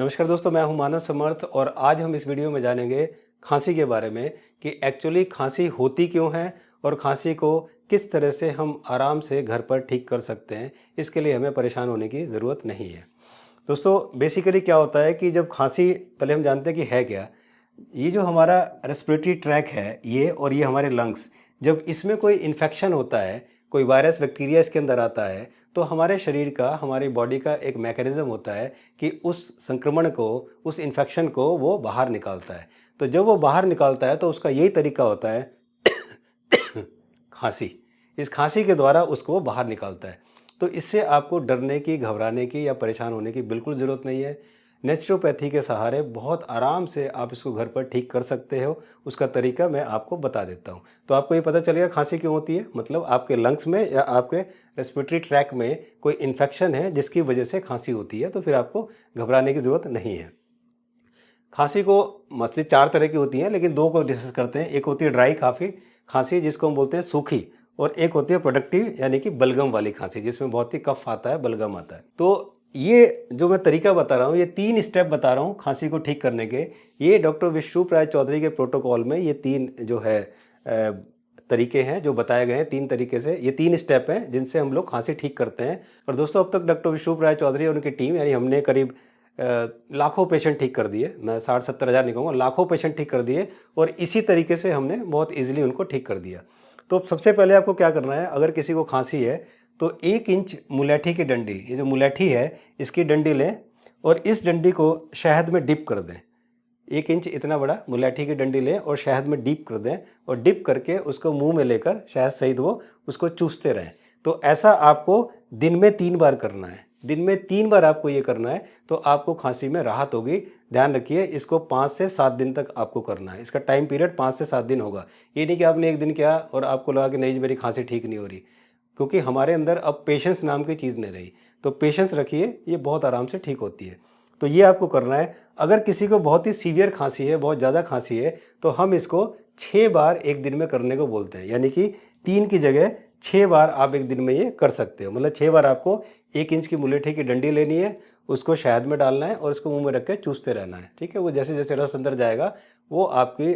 नमस्कार दोस्तों, मैं हूं मानस समर्थ और आज हम इस वीडियो में जानेंगे खांसी के बारे में कि एक्चुअली खांसी होती क्यों है और खांसी को किस तरह से हम आराम से घर पर ठीक कर सकते हैं। इसके लिए हमें परेशान होने की ज़रूरत नहीं है। दोस्तों, बेसिकली क्या होता है कि जब खांसी, पहले हम जानते हैं कि है क्या। ये जो हमारा रेस्पिरेटरी ट्रैक है ये, और ये हमारे लंग्स, जब इसमें कोई इन्फेक्शन होता है, कोई वायरस बैक्टीरिया इसके अंदर आता है, तो हमारे शरीर का, हमारी बॉडी का एक मैकेनिज्म होता है कि उस संक्रमण को, उस इन्फेक्शन को वो बाहर निकालता है। तो जब वो बाहर निकालता है तो उसका यही तरीका होता है खांसी। इस खांसी के द्वारा उसको वो बाहर निकालता है। तो इससे आपको डरने की, घबराने की या परेशान होने की बिल्कुल ज़रूरत नहीं है। नेचुरोपैथी के सहारे बहुत आराम से आप इसको घर पर ठीक कर सकते हो। उसका तरीका मैं आपको बता देता हूँ। तो आपको ये पता चलेगा खांसी क्यों होती है। मतलब आपके लंग्स में या आपके रेस्पिरेटरी ट्रैक में कोई इन्फेक्शन है जिसकी वजह से खांसी होती है, तो फिर आपको घबराने की ज़रूरत नहीं है। खांसी को मछली 4 तरह की होती हैं, लेकिन 2 को डिस्कस करते हैं। एक होती है ड्राई खांसी जिसको हम बोलते हैं सूखी, और एक होती है प्रोडक्टिव यानी कि बलगम वाली खांसी जिसमें बहुत ही कफ आता है, बलगम आता है। तो ये जो मैं तरीका बता रहा हूँ, ये 3 स्टेप बता रहा हूँ खांसी को ठीक करने के। ये डॉक्टर विश्वरूप राय चौधरी के प्रोटोकॉल में ये 3 जो है तरीके हैं जो बताए गए हैं। 3 तरीके से ये 3 स्टेप हैं जिनसे हम लोग खांसी ठीक करते हैं। और दोस्तों, अब तक डॉक्टर विश्वरूप राय चौधरी और उनकी टीम, यानी हमने करीब लाखों पेशेंट ठीक कर दिए। मैं 60-70 हज़ार नहीं कहूँगा, लाखों पेशेंट ठीक कर दिए, और इसी तरीके से हमने बहुत ईजिली उनको ठीक कर दिया। तो सबसे पहले आपको क्या करना है, अगर किसी को खांसी है तो 1 इंच मुलैठी की डंडी, ये जो मुलैठी है इसकी डंडी लें और इस डंडी को शहद में डिप कर दें। 1 इंच इतना बड़ा मुलैठी की डंडी लें और शहद में डिप कर दें, और डिप करके उसको मुंह में लेकर शहद सहित वो उसको चूसते रहें। तो ऐसा आपको दिन में 3 बार करना है। दिन में 3 बार आपको ये करना है, तो आपको खांसी में राहत होगी। ध्यान रखिए, इसको 5 से 7 दिन तक आपको करना है। इसका टाइम पीरियड 5 से 7 दिन होगा। ये नहीं कि आपने 1 दिन किया और आपको लगा कि नहीं जी मेरी खांसी ठीक नहीं हो रही, क्योंकि हमारे अंदर अब पेशेंस नाम की चीज़ नहीं रही। तो पेशेंस रखिए, ये बहुत आराम से ठीक होती है। तो ये आपको करना है। अगर किसी को बहुत ही सीवियर खांसी है, बहुत ज़्यादा खांसी है, तो हम इसको 6 बार एक दिन में करने को बोलते हैं। यानी कि 3 की जगह 6 बार आप एक दिन में ये कर सकते हो। मतलब 6 बार आपको 1 इंच की मुलैठी की डंडी लेनी है, उसको शहद में डालना है और उसको मुंह में रख के चूसते रहना है। ठीक है, वो जैसे जैसे रस अंदर जाएगा वो आपकी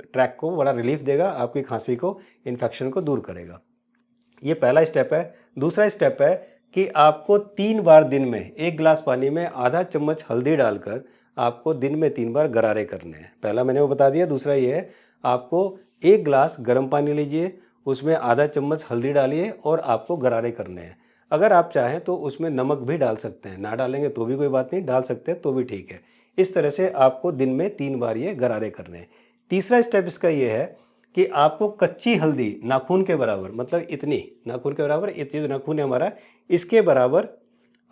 ट्रैक को बड़ा रिलीफ देगा, आपकी खांसी को, इन्फेक्शन को दूर करेगा। ये पहला स्टेप है। दूसरा स्टेप है कि आपको 3 बार दिन में 1 गिलास पानी में आधा चम्मच हल्दी डालकर आपको दिन में 3 बार गरारे करने हैं। पहला मैंने वो बता दिया। दूसरा ये है, आपको 1 गिलास गर्म पानी लीजिए, उसमें आधा चम्मच हल्दी डालिए और आपको गरारे करने हैं। अगर आप चाहें तो उसमें नमक भी डाल सकते हैं, ना डालेंगे तो भी कोई बात नहीं, डाल सकते हैं तो भी ठीक है। इस तरह से आपको दिन में 3 बार ये गरारे करने हैं। तीसरा स्टेप इसका ये है कि आपको कच्ची हल्दी नाखून के बराबर, मतलब इतनी नाखून के बराबर, इतनी जो नाखून है हमारा, इसके बराबर।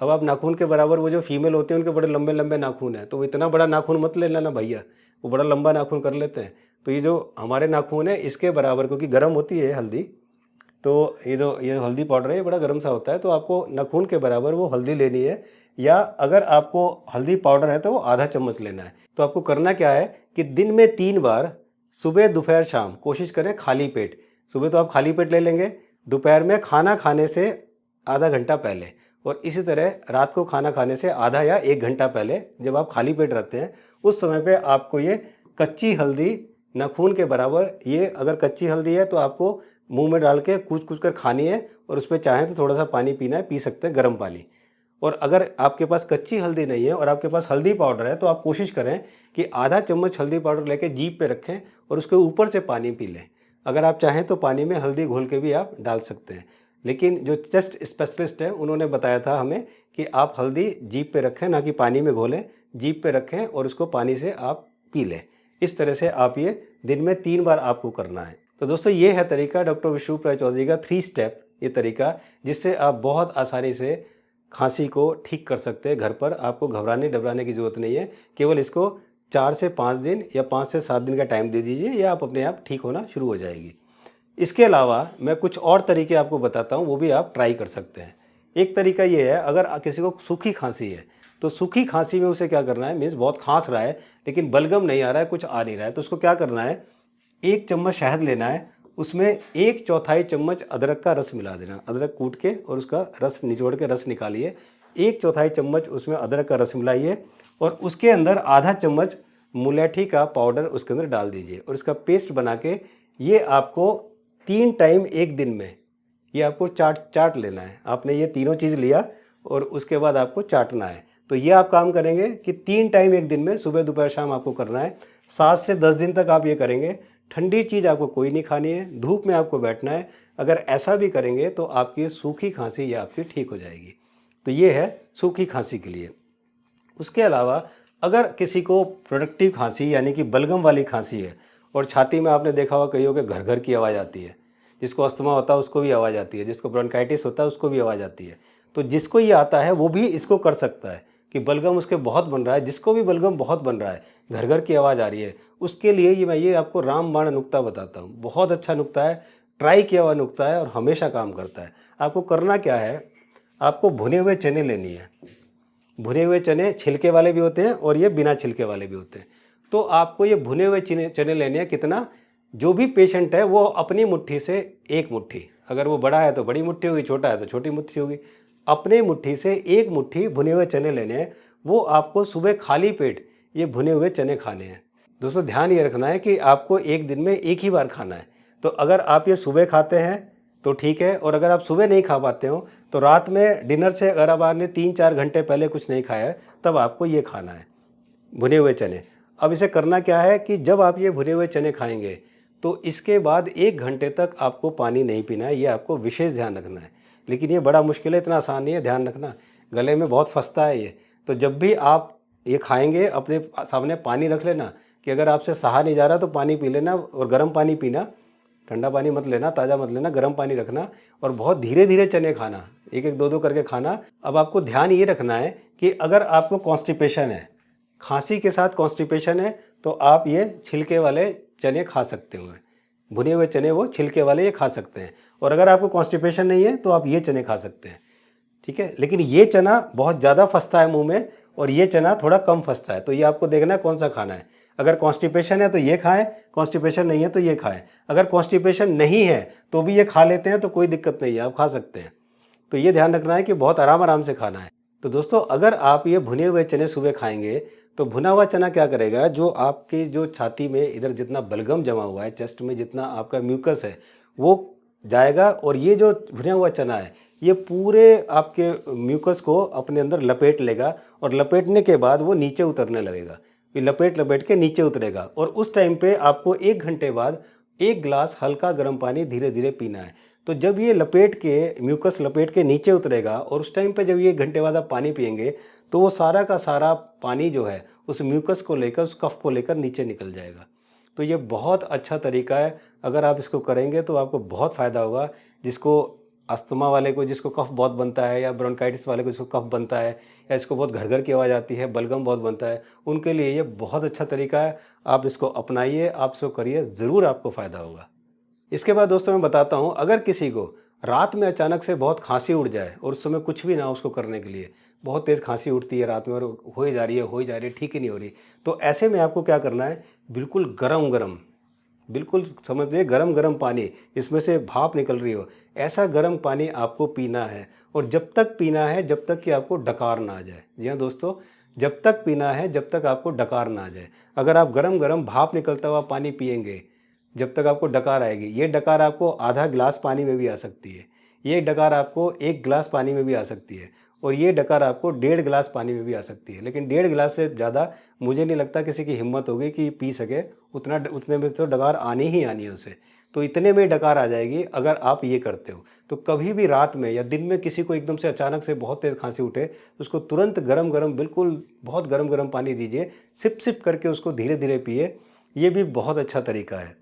अब आप नाखून के बराबर, वो जो फीमेल होते हैं उनके बड़े लंबे लंबे नाखून हैं, तो वो इतना बड़ा नाखून मत ले लेना भैया, वो बड़ा लंबा नाखून कर लेते हैं। तो ये जो हमारे नाखून है इसके बराबर, क्योंकि गर्म होती है हल्दी, तो ये हल्दी पाउडर है, ये बड़ा गर्म सा होता है, तो आपको नाखून के बराबर वो हल्दी लेनी है। या अगर आपको हल्दी पाउडर है तो वो आधा चम्मच लेना है। तो आपको करना क्या है कि दिन में 3 बार, सुबह दोपहर शाम, कोशिश करें खाली पेट। सुबह तो आप खाली पेट ले लेंगे, दोपहर में खाना खाने से आधा घंटा पहले, और इसी तरह रात को खाना खाने से आधा या 1 घंटा पहले, जब आप खाली पेट रहते हैं उस समय पे आपको ये कच्ची हल्दी नाखून के बराबर, ये अगर कच्ची हल्दी है तो आपको मुंह में डाल के कूच कूच कर खानी है, और उसमें चाहें तो थोड़ा सा पानी पीना है, पी सकते हैं गर्म पानी। और अगर आपके पास कच्ची हल्दी नहीं है और आपके पास हल्दी पाउडर है, तो आप कोशिश करें कि आधा चम्मच हल्दी पाउडर लेके जीभ पे रखें और उसके ऊपर से पानी पी लें। अगर आप चाहें तो पानी में हल्दी घोल के भी आप डाल सकते हैं, लेकिन जो चेस्ट स्पेशलिस्ट हैं उन्होंने बताया था हमें कि आप हल्दी जीभ पे रखें, ना कि पानी में घोलें। जीभ पे रखें और उसको पानी से आप पी लें। इस तरह से आप ये दिन में 3 बार आपको करना है। तो दोस्तों, ये है तरीका डॉक्टर विश्वरूप राय चौधरी का 3 स्टेप ये तरीका, जिससे आप बहुत आसानी से खांसी को ठीक कर सकते हैं घर पर। आपको घबराने डबराने की ज़रूरत नहीं है। केवल इसको 4 से 5 दिन या 5 से 7 दिन का टाइम दे दीजिए, या आप अपने आप ठीक होना शुरू हो जाएगी। इसके अलावा मैं कुछ और तरीके आपको बताता हूँ, वो भी आप ट्राई कर सकते हैं। एक तरीका ये है, अगर किसी को सूखी खांसी है तो सूखी खांसी में उसे क्या करना है, मीन्स बहुत खांस रहा है लेकिन बलगम नहीं आ रहा है, कुछ आ नहीं रहा है, तो उसको क्या करना है, 1 चम्मच शहद लेना है, उसमें 1/4 चम्मच अदरक का रस मिला देना। अदरक कूट के और उसका रस निचोड़ के रस निकालिए। 1/4 चम्मच उसमें अदरक का रस मिलाइए और उसके अंदर आधा चम्मच मुलैठी का पाउडर उसके अंदर डाल दीजिए और इसका पेस्ट बना के ये आपको 3 टाइम एक दिन में ये आपको चाट लेना है। आपने ये तीनों चीज़ लिया और उसके बाद आपको चाटना है। तो ये आप काम करेंगे कि 3 टाइम एक दिन में सुबह दोपहर शाम आपको करना है। 7 से 10 दिन तक आप ये करेंगे। ठंडी चीज़ आपको कोई नहीं खानी है, धूप में आपको बैठना है। अगर ऐसा भी करेंगे तो आपकी सूखी खांसी ये आपकी ठीक हो जाएगी। तो ये है सूखी खांसी के लिए। उसके अलावा अगर किसी को प्रोडक्टिव खांसी यानी कि बलगम वाली खांसी है और छाती में आपने देखा होगा कईयों के घर घर की आवाज़ आती है, जिसको अस्थमा होता है उसको भी आवाज़ आती है, जिसको ब्रोंकाइटिस होता है उसको भी आवाज़ आती है। तो जिसको ये आता है वो भी इसको कर सकता है कि बलगम उसके बहुत बन रहा है। जिसको भी बलगम बहुत बन रहा है, घर घर की आवाज़ आ रही है, उसके लिए मैं ये आपको रामबाण नुक्ता बताता हूँ। बहुत अच्छा नुक्ता है, ट्राई किया हुआ नुक्ता है और हमेशा काम करता है। आपको करना क्या है, आपको भुने हुए चने लेनी है। भुने हुए चने छिलके वाले भी होते हैं और ये बिना छिलके वाले भी होते हैं। तो आपको ये भुने हुए चने लेने हैं। कितना, जो भी पेशेंट है वो अपनी मुट्ठी से 1 मुट्ठी, अगर वो बड़ा है तो बड़ी मुट्ठी होगी, छोटा है तो छोटी मुट्ठी होगी, अपने मुट्ठी से 1 मुट्ठी भुने हुए चने लेने हैं। वो आपको सुबह खाली पेट ये भुने हुए चने खाने हैं। दोस्तों ध्यान ये रखना है कि आपको एक दिन में एक ही बार खाना है। तो अगर आप ये सुबह खाते हैं तो ठीक है, और अगर आप सुबह नहीं खा पाते हो तो रात में डिनर से अगर आप आपने 3-4 घंटे पहले कुछ नहीं खाया है तब आपको ये खाना है, भुने हुए चने। अब इसे करना क्या है कि जब आप ये भुने हुए चने खाएंगे तो इसके बाद 1 घंटे तक आपको पानी नहीं पीना है। ये आपको विशेष ध्यान रखना है। लेकिन ये बड़ा मुश्किल है, इतना आसान नहीं है ध्यान रखना, गले में बहुत फंसता है ये। तो जब भी आप ये खाएंगे अपने सामने पानी रख लेना कि अगर आपसे सहा नहीं जा रहा तो पानी पी लेना, और गर्म पानी पीना, ठंडा पानी मत लेना, ताज़ा मत लेना, गर्म पानी रखना और बहुत धीरे धीरे चने खाना, 1-1 2-2 करके खाना। अब आपको ध्यान ये रखना है कि अगर आपको कॉन्स्टिपेशन है, खांसी के साथ कॉन्स्टिपेशन है, तो आप ये छिलके वाले चने खा सकते हो। भुने हुए चने वो छिलके वाले ये खा सकते हैं। और अगर आपको कॉन्स्टिपेशन नहीं है तो आप ये चने खा सकते हैं, ठीक है। लेकिन ये चना बहुत ज़्यादा फंसता है मुंह में और ये चना थोड़ा कम फंसता है। तो ये आपको देखना है कौन सा खाना है। अगर कॉन्स्टिपेशन है तो ये खाएं, कॉन्स्टिपेशन नहीं है तो ये खाएं। अगर कॉन्स्टिपेशन नहीं है तो भी ये खा लेते हैं तो कोई दिक्कत नहीं है, आप खा सकते हैं। तो ये ध्यान रखना है कि बहुत आराम आराम से खाना है। तो दोस्तों अगर आप ये भुने हुए चने सुबह खाएंगे तो भुना हुआ चना क्या करेगा, जो आपकी जो छाती में इधर जितना बलगम जमा हुआ है, चेस्ट में जितना आपका म्यूकस है वो जाएगा, और ये जो भुना हुआ चना है ये पूरे आपके म्यूकस को अपने अंदर लपेट लेगा और लपेटने के बाद वो नीचे उतरने लगेगा। ये लपेट लपेट के नीचे उतरेगा और उस टाइम पे आपको 1 घंटे बाद 1 गिलास हल्का गर्म पानी धीरे धीरे पीना है। तो जब ये लपेट के म्यूकस लपेट के नीचे उतरेगा और उस टाइम पे जब ये 1 घंटे बाद आप पानी पिएंगे तो वो सारा का सारा पानी जो है उस म्यूकस को लेकर, उस कफ को लेकर नीचे निकल जाएगा। तो ये बहुत अच्छा तरीका है, अगर आप इसको करेंगे तो आपको बहुत फ़ायदा होगा। जिसको अस्थमा वाले को, जिसको कफ बहुत बनता है, या ब्रोंकाइटिस वाले को जिसको कफ बनता है, या इसको बहुत घर घर की आवाज़ आती है, बलगम बहुत बनता है, उनके लिए ये बहुत अच्छा तरीका है। आप इसको अपनाइए, आप इसको करिए, ज़रूर आपको फ़ायदा होगा। इसके बाद दोस्तों मैं बताता हूँ, अगर किसी को रात में अचानक से बहुत खांसी उठ जाए और उस समय कुछ भी ना हो उसको करने के लिए, बहुत तेज़ खांसी उठती है रात में और हो ही जा रही है, हो ही जा रही है, ठीक ही नहीं हो रही, तो ऐसे में आपको क्या करना है, बिल्कुल गरम गरम, बिल्कुल समझ लीजिए गरम गरम पानी, इसमें से भाप निकल रही हो, ऐसा गरम पानी आपको पीना है। और जब तक पीना है जब तक कि आपको डकार ना आ जाए। जी हाँ दोस्तों, जब तक पीना है जब तक आपको डकार ना आ जाए। अगर आप गरम गरम भाप निकलता हुआ पानी पिएंगे जब तक आपको डकार आएगी, ये डकार आपको आधा गिलास पानी में भी आ सकती है, ये डकार आपको 1 गिलास पानी में भी आ सकती है, और ये डकार आपको 1.5 गिलास पानी में भी आ सकती है। लेकिन 1.5 गिलास से ज़्यादा मुझे नहीं लगता किसी की हिम्मत होगी कि पी सके, उतने में तो डकार आनी ही आनी है उसे। तो इतने में डकार आ जाएगी अगर आप ये करते हो। तो कभी भी रात में या दिन में किसी को एकदम से अचानक से बहुत तेज़ खांसी उठे तो उसको तुरंत गरम गरम, बिल्कुल बहुत गरम गरम पानी दीजिए, सिप सिप करके उसको धीरे धीरे पिए। ये भी बहुत अच्छा तरीका है।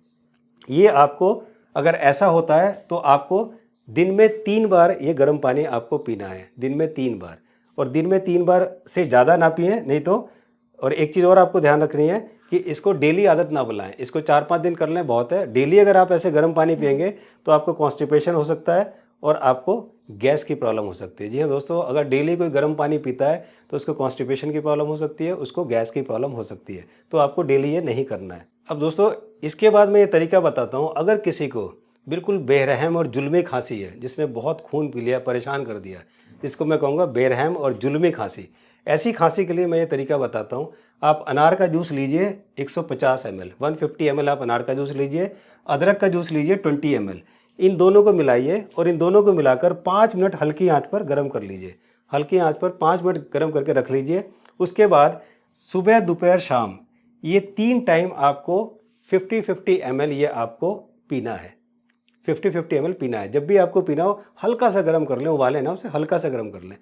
ये आपको अगर ऐसा होता है तो आपको दिन में 3 बार ये गर्म पानी आपको पीना है, दिन में 3 बार, और दिन में 3 बार से ज़्यादा ना पिएं, नहीं तो। और एक चीज़ और आपको ध्यान रखनी है कि इसको डेली आदत ना बनाएं, इसको 4-5 दिन कर लें बहुत है। डेली अगर आप ऐसे गर्म पानी पिएंगे तो आपको कॉन्स्टिपेशन हो सकता है और आपको गैस की प्रॉब्लम हो सकती है। जी हाँ दोस्तों, अगर डेली कोई गर्म पानी पीता है तो उसको कॉन्स्टिपेशन की प्रॉब्लम हो सकती है, उसको गैस की प्रॉब्लम हो सकती है। तो आपको डेली ये नहीं करना है। अब दोस्तों इसके बाद मैं ये तरीका बताता हूँ, अगर किसी को बिल्कुल बेरहम और जुल्मी खांसी है, जिसने बहुत खून पी लिया, परेशान कर दिया, जिसको मैं कहूँगा बेरहम और जुल्मी खांसी। ऐसी खांसी के लिए मैं ये तरीका बताता हूँ। आप अनार का जूस लीजिए 150 ml, 150 ml आप अनार का जूस लीजिए, अदरक का जूस लीजिए 20 ml। इन दोनों को मिलाइए और इन दोनों को मिलाकर 5 मिनट हल्की आंच पर गर्म कर लीजिए। हल्की आंच पर 5 मिनट गर्म करके रख लीजिए। उसके बाद सुबह, दोपहर, शाम ये 3 टाइम आपको 50-50 ml ये आपको पीना है। 50-50 ml पीना है। जब भी आपको पीना हो हल्का सा गर्म कर लें, उबालें ना उसे, हल्का सा गर्म कर लें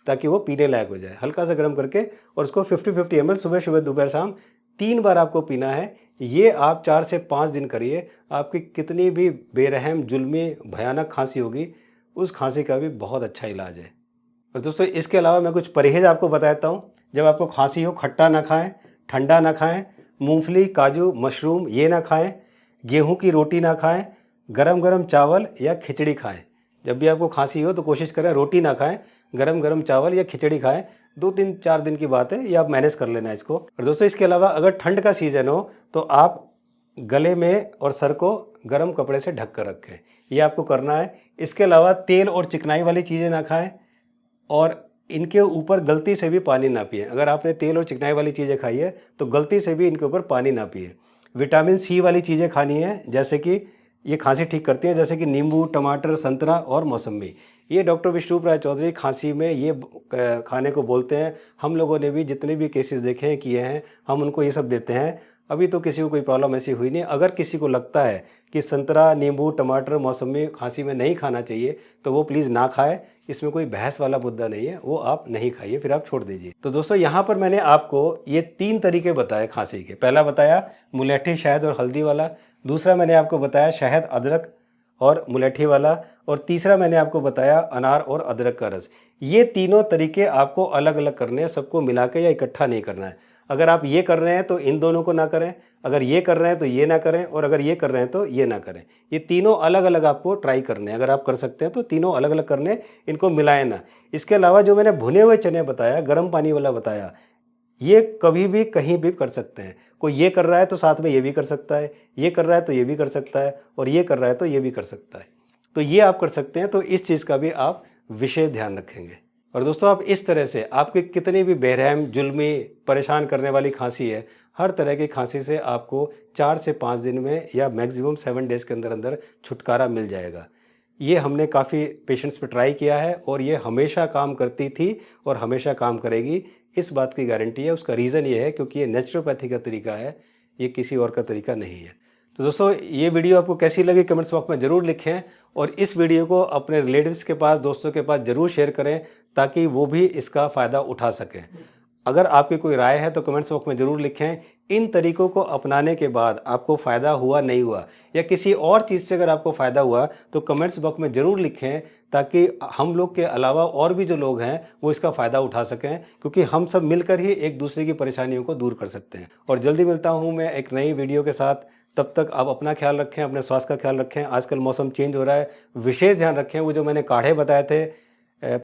ताकि वो पीने लायक हो जाए। हल्का सा गर्म करके और उसको 50-50 ml सुबह सुबह, दोपहर, शाम 3 बार आपको पीना है। ये आप 4 से 5 दिन करिए। आपकी कितनी भी बेरहम, जुल्मी, भयानक खांसी होगी, उस खांसी का भी बहुत अच्छा इलाज है। और दोस्तों इसके अलावा मैं कुछ परहेज़ आपको बताता हूँ। जब आपको खांसी हो, खट्टा ना खाएं, ठंडा ना खाएं, मूंगफली, काजू, मशरूम ये ना खाएं, गेहूं की रोटी ना खाएं, गरम गरम चावल या खिचड़ी खाएं। जब भी आपको खांसी हो तो कोशिश करें रोटी ना खाएं, गरम गरम चावल या खिचड़ी खाएं। 2-3-4 दिन की बात है, ये आप मैनेज कर लेना इसको। और दोस्तों इसके अलावा अगर ठंड का सीज़न हो तो आप गले में और सर को गर्म कपड़े से ढक कर रखें, ये आपको करना है। इसके अलावा तेल और चिकनाई वाली चीज़ें ना खाएं और इनके ऊपर गलती से भी पानी ना पिए। अगर आपने तेल और चिकनाई वाली चीज़ें खाई है तो गलती से भी इनके ऊपर पानी ना पिए। विटामिन सी वाली चीज़ें खानी है, जैसे कि ये खांसी ठीक करती हैं, जैसे कि नींबू, टमाटर, संतरा और मौसम्बी। ये डॉक्टर विष्णु राय चौधरी खांसी में ये खाने को बोलते हैं। हम लोगों ने भी जितने भी केसेस देखे हैं, किए हैं, हम उनको ये सब देते हैं। अभी तो किसी को कोई प्रॉब्लम ऐसी हुई नहीं। अगर किसी को लगता है कि संतरा, नींबू, टमाटर, मौसम्बी खांसी में नहीं खाना चाहिए तो वो प्लीज़ ना खाए। इसमें कोई बहस वाला मुद्दा नहीं है, वो आप नहीं खाइए, फिर आप छोड़ दीजिए। तो दोस्तों यहाँ पर मैंने आपको ये 3 तरीके बताए खांसी के। पहला बताया मुलेठी, शहद और हल्दी वाला। दूसरा मैंने आपको बताया शहद, अदरक और मुलेठी वाला। और तीसरा मैंने आपको बताया अनार और अदरक का रस। ये तीनों तरीके आपको अलग अलग करने हैं, सबको मिला के या इकट्ठा नहीं करना है। अगर आप ये कर रहे हैं तो इन दोनों को ना करें, अगर ये कर रहे हैं तो ये ना करें, और अगर ये कर रहे हैं तो ये ना करें। ये तीनों अलग अलग आपको ट्राई करने हैं। अगर आप कर सकते हैं तो तीनों अलग अलग करने, इनको मिलाएं ना। इसके अलावा जो मैंने भुने हुए चने बताया, गर्म पानी वाला बताया, ये कभी भी कहीं भी कर सकते हैं। कोई ये कर रहा है तो साथ में ये भी कर सकता है, ये कर रहा है तो ये भी कर सकता है, और ये कर रहा है तो ये भी कर सकता है। तो ये आप कर सकते हैं। तो इस चीज़ का भी आप विशेष ध्यान रखेंगे। और दोस्तों आप इस तरह से आपकी कितनी भी बेरहम, जुल्मी, परेशान करने वाली खांसी है, हर तरह की खांसी से आपको 4 से 5 दिन में या मैक्सिमम 7 डेज़ के अंदर अंदर छुटकारा मिल जाएगा। ये हमने काफ़ी पेशेंट्स पे ट्राई किया है और ये हमेशा काम करती थी और हमेशा काम करेगी, इस बात की गारंटी है। उसका रीज़न ये है क्योंकि ये नेचुरोपैथी का तरीका है, ये किसी और का तरीका नहीं है। तो दोस्तों ये वीडियो आपको कैसी लगी कमेंट्स बॉक्स में ज़रूर लिखें, और इस वीडियो को अपने रिलेटिव्स के पास, दोस्तों के पास ज़रूर शेयर करें ताकि वो भी इसका फ़ायदा उठा सकें। अगर आपकी कोई राय है तो कमेंट्स बॉक्स में ज़रूर लिखें। इन तरीकों को अपनाने के बाद आपको फ़ायदा हुआ, नहीं हुआ, या किसी और चीज़ से अगर आपको फ़ायदा हुआ तो कमेंट्स बॉक्स में ज़रूर लिखें, ताकि हम लोग के अलावा और भी जो लोग हैं वो इसका फ़ायदा उठा सकें, क्योंकि हम सब मिलकर ही एक दूसरे की परेशानियों को दूर कर सकते हैं। और जल्दी मिलता हूँ मैं एक नई वीडियो के साथ। तब तक आप अपना ख्याल रखें, अपने स्वास्थ्य का ख्याल रखें। आजकल मौसम चेंज हो रहा है, विशेष ध्यान रखें। वो जो मैंने काढ़े बताए थे